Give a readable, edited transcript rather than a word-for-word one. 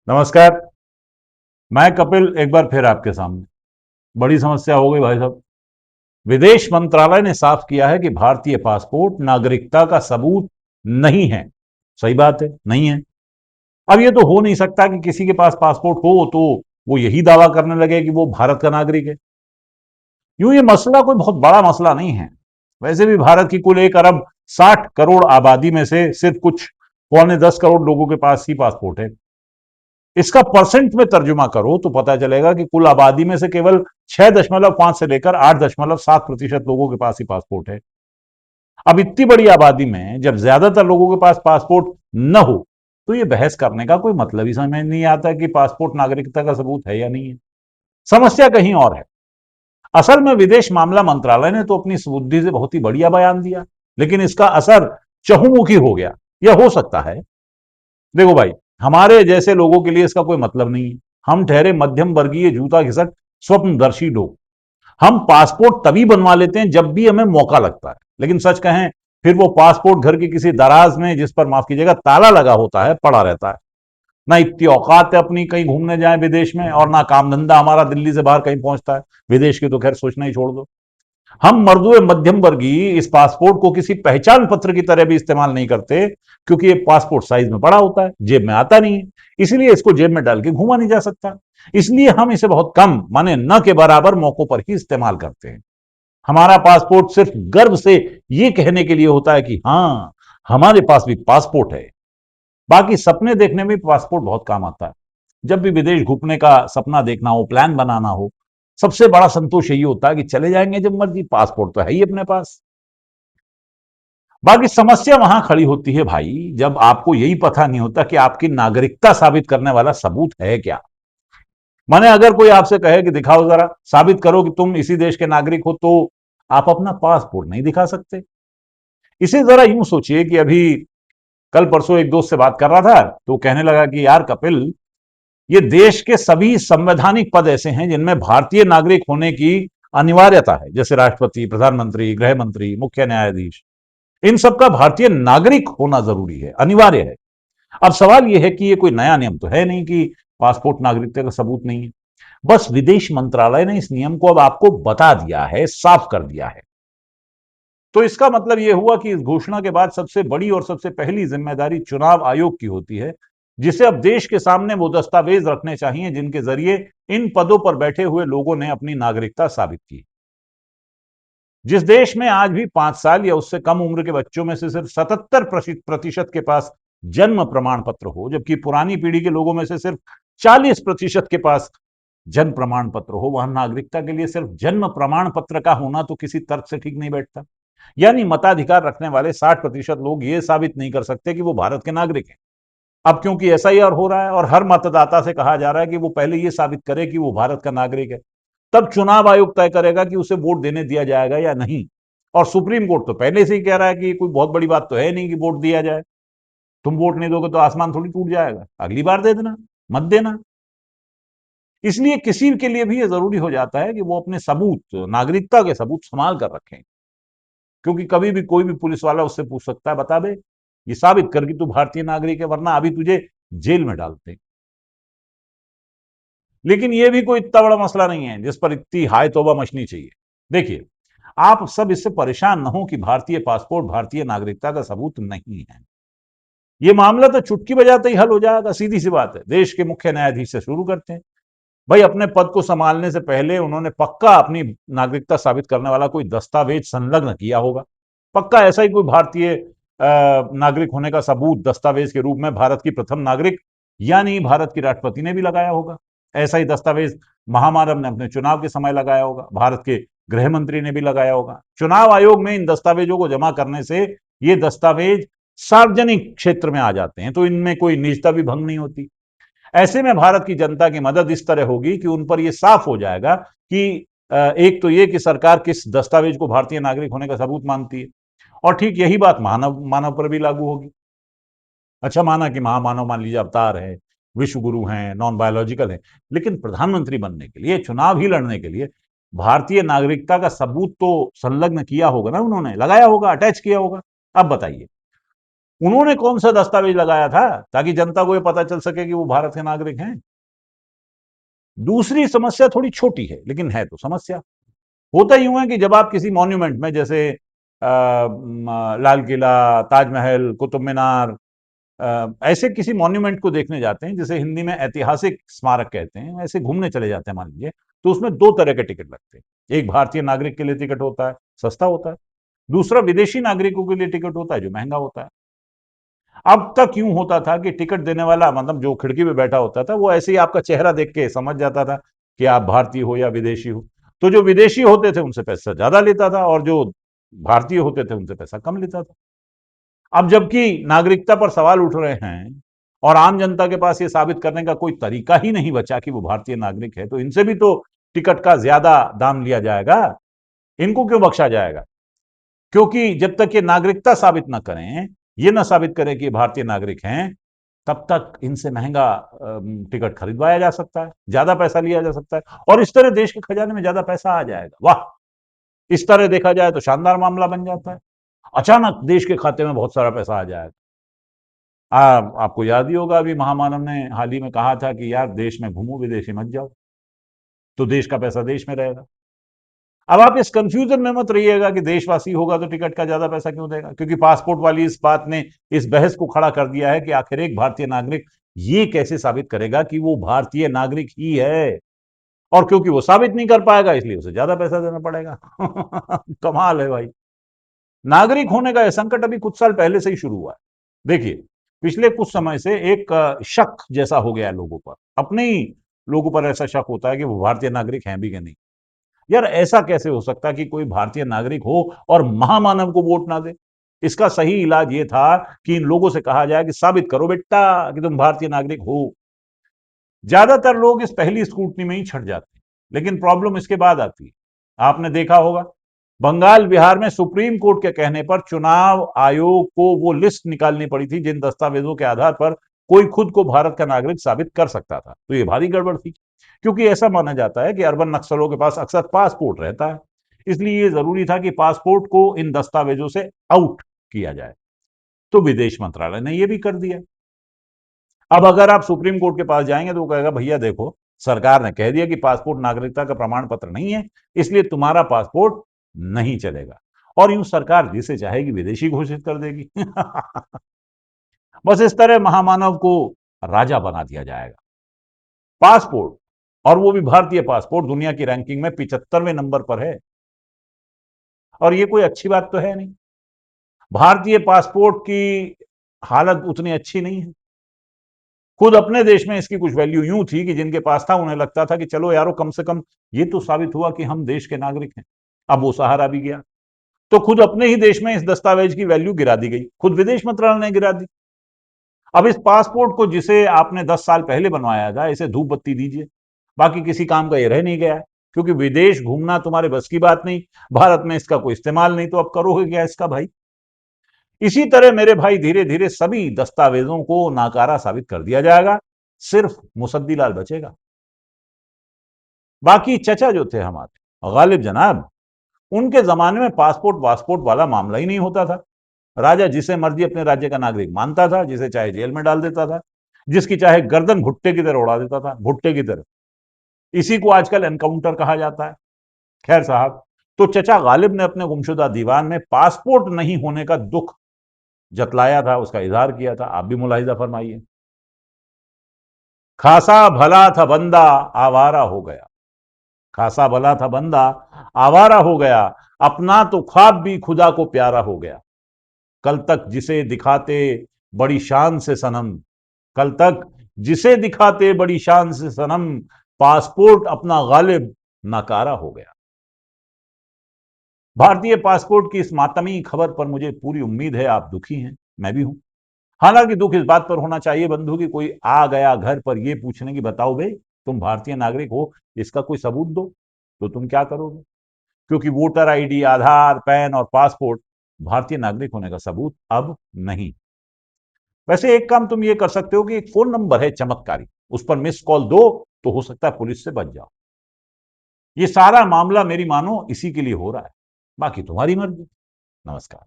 नमस्कार। मैं कपिल एक बार फिर आपके सामने। बड़ी समस्या हो गई भाई साहब। विदेश मंत्रालय ने साफ किया है कि भारतीय पासपोर्ट नागरिकता का सबूत नहीं है। सही बात है, नहीं है। अब ये तो हो नहीं सकता कि किसी के पास पासपोर्ट हो तो वो यही दावा करने लगे कि वो भारत का नागरिक है। यूं ये मसला कोई बहुत बड़ा मसला नहीं है। वैसे भी भारत की कुल 1 अरब 60 करोड़ आबादी में से सिर्फ कुछ पौने 10 करोड़ लोगों के पास ही पासपोर्ट है। इसका परसेंट में तर्जुमा करो तो पता चलेगा कि कुल आबादी में से केवल 6.5 से लेकर 8.7% लोगों के पास ही पासपोर्ट है। अब इतनी बड़ी आबादी में जब ज्यादातर लोगों के पास पासपोर्ट न हो तो ये बहस करने का कोई मतलब ही समझ में नहीं आता कि पासपोर्ट नागरिकता का सबूत है या नहीं है। समस्या कहीं और है। असल में विदेश मामला मंत्रालय ने तो अपनी सुबुद्धि से बहुत ही बढ़िया बयान दिया, लेकिन इसका असर चहुमुखी हो गया। यह हो सकता है। देखो भाई, हमारे जैसे लोगों के लिए इसका कोई मतलब नहीं है। हम ठहरे मध्यम वर्गीय जूता घिसट स्वप्नदर्शी लोग। हम पासपोर्ट तभी बनवा लेते हैं जब भी हमें मौका लगता है, लेकिन सच कहें फिर वो पासपोर्ट घर की किसी दराज में, जिस पर माफ कीजिएगा ताला लगा होता है, पड़ा रहता है। ना इतनी औकात है अपनी कहीं घूमने जाए विदेश में, और ना काम धंधा हमारा दिल्ली से बाहर कहीं पहुंचता है। विदेश की तो खैर सोचना ही छोड़ दो। हम मर्दुए मध्यम वर्गीय इस पासपोर्ट को किसी पहचान पत्र की तरह भी इस्तेमाल नहीं करते, क्योंकि ये पासपोर्ट साइज में बड़ा होता है, जेब में आता नहीं है। इसलिए इसको जेब में डाल के घूमा नहीं जा सकता। इसलिए हम इसे बहुत कम, माने न के बराबर मौकों पर ही इस्तेमाल करते हैं। हमारा पासपोर्ट सिर्फ गर्व से ये कहने के लिए होता है कि हाँ, हमारे पास भी पासपोर्ट है। बाकी सपने देखने में पासपोर्ट बहुत काम आता है। जब भी विदेश घूमने का सपना देखना हो, प्लान बनाना हो, सबसे बड़ा संतोष यही होता है कि चले जाएंगे जब मर्जी, पासपोर्ट तो है ही अपने पास। बाकी समस्या वहां खड़ी होती है भाई, जब आपको यही पता नहीं होता कि आपकी नागरिकता साबित करने वाला सबूत है क्या। माने अगर कोई आपसे कहे कि दिखाओ जरा, साबित करो कि तुम इसी देश के नागरिक हो, तो आप अपना पासपोर्ट नहीं दिखा सकते। इसे जरा यूं सोचिए कि अभी कल परसों एक दोस्त से बात कर रहा था तो कहने लगा कि यार कपिल, ये देश के सभी संवैधानिक पद ऐसे हैं जिनमें भारतीय नागरिक होने की अनिवार्यता है, जैसे राष्ट्रपति, प्रधानमंत्री, गृह मंत्री, मुख्य न्यायाधीश। इन सबका भारतीय नागरिक होना जरूरी है, अनिवार्य है। अब सवाल यह है कि ये कोई नया नियम तो है नहीं कि पासपोर्ट नागरिकता का सबूत नहीं है। बस विदेश मंत्रालय ने इस नियम को अब आपको बता दिया है, साफ कर दिया है। तो इसका मतलब यह हुआ कि इस घोषणा के बाद सबसे बड़ी और सबसे पहली जिम्मेदारी चुनाव आयोग की होती है, जिसे अब देश के सामने वो दस्तावेज रखने चाहिए जिनके जरिए इन पदों पर बैठे हुए लोगों ने अपनी नागरिकता साबित की। जिस देश में आज भी 5 साल या उससे कम उम्र के बच्चों में से सिर्फ 77% के पास जन्म प्रमाण पत्र हो, जबकि पुरानी पीढ़ी के लोगों में से सिर्फ 40% के पास जन्म प्रमाण पत्र हो, वहां नागरिकता के लिए सिर्फ जन्म प्रमाण पत्र का होना तो किसी तर्क से ठीक नहीं बैठता। यानी मताधिकार रखने वाले 60% लोग ये साबित नहीं कर सकते कि वो भारत के नागरिक हैं। अब क्योंकि एसआईआर हो रहा है और हर मतदाता से कहा जा रहा है कि वो पहले ये साबित करे कि वो भारत का नागरिक है, तब चुनाव आयोग तय करेगा कि उसे वोट देने दिया जाएगा या नहीं। और सुप्रीम कोर्ट तो पहले से ही कह रहा है कि कोई बहुत बड़ी बात तो है नहीं कि वोट दिया जाए। तुम वोट नहीं दोगे तो आसमान थोड़ी टूट जाएगा, अगली बार दे देना, मत देना। इसलिए किसी के लिए भी ये जरूरी हो जाता है कि वो अपने सबूत, नागरिकता के सबूत संभाल कर रखें, क्योंकि कभी भी कोई भी पुलिस वाला उससे पूछ सकता है, बता बे ये साबित कर कि तू भारतीय नागरिक है, वरना अभी तुझे जेल में डालते हैं। लेकिन ये भी कोई इतना बड़ा मसला नहीं है जिस पर इतनी हाय तौबा मचनी चाहिए। देखिए, आप सब इससे परेशान न हो कि भारतीय पासपोर्ट भारतीय नागरिकता का सबूत नहीं है। ये मामला तो चुटकी बजाते ही हल हो जाएगा, सीधी सी बात है। देश के मुख्य न्यायाधीश से शुरू करते हैं। भाई, अपने पद को संभालने से पहले उन्होंने पक्का अपनी नागरिकता साबित करने वाला कोई दस्तावेज संलग्न किया होगा। पक्का ऐसा ही कोई भारतीय नागरिक होने का सबूत दस्तावेज के रूप में भारत की प्रथम नागरिक यानी भारत की राष्ट्रपति ने भी लगाया होगा। ऐसा ही दस्तावेज महामानव ने अपने चुनाव के समय लगाया होगा, भारत के गृह मंत्री ने भी लगाया होगा। चुनाव आयोग में इन दस्तावेजों को जमा करने से ये दस्तावेज सार्वजनिक क्षेत्र में आ जाते हैं, तो इनमें कोई निजता भी भंग नहीं होती। ऐसे में भारत की जनता की मदद इस तरह होगी कि उन पर यह साफ हो जाएगा कि एक तो ये कि सरकार किस दस्तावेज को भारतीय नागरिक होने का सबूत मानती है, और ठीक यही बात मानव मानव पर भी लागू होगी। अच्छा, माना कि महामानव मान लीजिए अवतार है, विश्व गुरु हैं, नॉन बायोलॉजिकल है, लेकिन प्रधानमंत्री बनने के लिए, चुनाव ही लड़ने के लिए भारतीय नागरिकता का सबूत तो संलग्न किया होगा ना, उन्होंने लगाया होगा, अटैच किया होगा। अब बताइए, उन्होंने कौन सा दस्तावेज लगाया था ताकि जनता को यह पता चल सके कि वो भारत के नागरिक हैं? दूसरी समस्या थोड़ी छोटी है लेकिन है तो समस्या। होता यूं है कि जब आप किसी मॉन्यूमेंट में, जैसे लाल किला, ताजमहल, कुतुब मीनार, ऐसे किसी मॉन्यूमेंट को देखने जाते हैं, जिसे हिंदी में ऐतिहासिक स्मारक कहते हैं, ऐसे घूमने चले जाते हैं मान लीजिए, तो उसमें दो तरह के टिकट लगते हैं। एक भारतीय नागरिक के लिए टिकट होता है, सस्ता होता है। दूसरा विदेशी नागरिकों के लिए टिकट होता है, जो महंगा होता है। अब तक यूं होता था कि टिकट देने वाला, मतलब जो खिड़की पे बैठा होता था, वो ऐसे ही आपका चेहरा देख के समझ जाता था कि आप भारतीय हो या विदेशी हो। तो जो विदेशी होते थे उनसे पैसा ज्यादा लेता था और जो भारतीय होते थे उनसे पैसा कम लेता था। अब जबकि नागरिकता पर सवाल उठ रहे हैं और आम जनता के पास ये साबित करने का कोई तरीका ही नहीं बचा कि वो भारतीय नागरिक है, तो इनसे भी तो टिकट का ज्यादा दाम लिया जाएगा। इनको क्यों बख्शा जाएगा? क्योंकि जब तक ये नागरिकता साबित ना करें, ये ना साबित करें कि ये भारतीय नागरिक हैं, तब तक इनसे महंगा टिकट खरीदवाया जा सकता है, ज्यादा पैसा लिया जा सकता है और इस तरह देश के खजाने में ज्यादा पैसा आ जाएगा। वाह! इस तरह देखा जाए तो शानदार मामला बन जाता है। अचानक देश के खाते में बहुत सारा पैसा आ जाएगा। आपको याद ही होगा, अभी महामानव ने हाल ही में कहा था कि यार देश में घूमो, विदेशी मत जाओ, तो देश का पैसा देश में रहेगा। अब आप इस कंफ्यूजन में मत रहिएगा कि देशवासी होगा तो टिकट का ज्यादा पैसा क्यों देगा, क्योंकि पासपोर्ट वाली इस बात ने इस बहस को खड़ा कर दिया है कि आखिर एक भारतीय नागरिक ये कैसे साबित करेगा कि वो भारतीय नागरिक ही है, और क्योंकि वो साबित नहीं कर पाएगा इसलिए उसे ज्यादा पैसा देना पड़ेगा। कमाल है भाई। नागरिक होने का यह संकट अभी कुछ साल पहले से ही शुरू हुआ है। देखिए, पिछले कुछ समय से एक शक जैसा हो गया है लोगों पर, अपने ही लोगों पर ऐसा शक होता है कि वो भारतीय नागरिक हैं भी कि नहीं। यार ऐसा कैसे हो सकता है कि कोई भारतीय नागरिक हो और महामानव को वोट ना दे? इसका सही इलाज ये था कि इन लोगों से कहा जाए कि साबित करो बेटा कि तुम भारतीय नागरिक हो। ज्यादातर लोग इस पहली स्क्रूटनी में ही छट जाते हैं, लेकिन प्रॉब्लम इसके बाद आती है। आपने देखा होगा, बंगाल बिहार में सुप्रीम कोर्ट के कहने पर चुनाव आयोग को वो लिस्ट निकालनी पड़ी थी जिन दस्तावेजों के आधार पर कोई खुद को भारत का नागरिक साबित कर सकता था। तो ये भारी गड़बड़ थी, क्योंकि ऐसा माना जाता है कि अर्बन नक्सलों के पास अक्सर पासपोर्ट रहता है, इसलिए ये जरूरी था कि पासपोर्ट को इन दस्तावेजों से आउट किया जाए। तो विदेश मंत्रालय ने यह भी कर दिया। अब अगर आप सुप्रीम कोर्ट के पास जाएंगे तो वो कहेगा भैया देखो, सरकार ने कह दिया कि पासपोर्ट नागरिकता का प्रमाण पत्र नहीं है, इसलिए तुम्हारा पासपोर्ट नहीं चलेगा, और यूं सरकार जिसे चाहेगी विदेशी घोषित कर देगी। बस इस तरह महामानव को राजा बना दिया जाएगा। पासपोर्ट, और वो भी भारतीय पासपोर्ट, दुनिया की रैंकिंग में 75वें नंबर पर है, और ये कोई अच्छी बात तो है नहीं। भारतीय पासपोर्ट की हालत उतनी अच्छी नहीं है। खुद अपने देश में इसकी कुछ वैल्यू यूं थी कि जिनके पास था उन्हें लगता था कि चलो यारो, कम से कम ये तो साबित हुआ कि हम देश के नागरिक हैं। अब वो सहारा भी गया, तो खुद अपने ही देश में इस दस्तावेज की वैल्यू गिरा दी गई, खुद विदेश मंत्रालय ने गिरा दी। अब इस पासपोर्ट को जिसे आपने 10 साल पहले बनवाया था, इसे धूप बत्ती दीजिए, बाकी किसी काम का ये रह नहीं गया, क्योंकि विदेश घूमना तुम्हारे बस की बात नहीं, भारत में इसका कोई इस्तेमाल नहीं, तो अब करोगे क्या इसका भाई? इसी तरह मेरे भाई धीरे धीरे सभी दस्तावेजों को नाकारा साबित कर दिया जाएगा, सिर्फ मुसद्दीलाल बचेगा। बाकी चचा जो थे हमारे गालिब जनाब, उनके जमाने में पासपोर्ट वासपोर्ट वाला मामला ही नहीं होता था। राजा जिसे मर्जी अपने राज्य का नागरिक मानता था, जिसे चाहे जेल में डाल देता था, जिसकी चाहे गर्दन भुट्टे की तरह उड़ा देता था, भुट्टे की तरह। इसी को आजकल एनकाउंटर कहा जाता है। खैर साहब, तो चचा गालिब ने अपने गुमशुदा दीवान में पासपोर्ट नहीं होने का दुख जतलाया था, उसका इजहार किया था। आप भी मुलाहिजा फरमाइए। खासा भला था बंदा, आवारा हो गया। खासा भला था बंदा, आवारा हो गया, अपना तो ख्वाब भी खुदा को प्यारा हो गया। कल तक जिसे दिखाते बड़ी शान से सनम, कल तक जिसे दिखाते बड़ी शान से सनम, पासपोर्ट अपना गालिब नाकारा हो गया। भारतीय पासपोर्ट की इस मातमी खबर पर मुझे पूरी उम्मीद है आप दुखी हैं, मैं भी हूं। हालांकि दुख इस बात पर होना चाहिए बंधु कि कोई आ गया घर पर यह पूछने की बताओ भाई तुम भारतीय नागरिक हो, इसका कोई सबूत दो, तो तुम क्या करोगे? क्योंकि वोटर आईडी, आधार, पैन और पासपोर्ट भारतीय नागरिक होने का सबूत अब नहीं। वैसे एक काम तुम ये कर सकते हो कि एक फोन नंबर है चमत्कारी, उस पर मिस कॉल दो, तो हो सकता है पुलिस से बच जाओ। ये सारा मामला मेरी मानो इसी के लिए हो रहा है, बाकी तुम्हारी मर्जी। नमस्कार।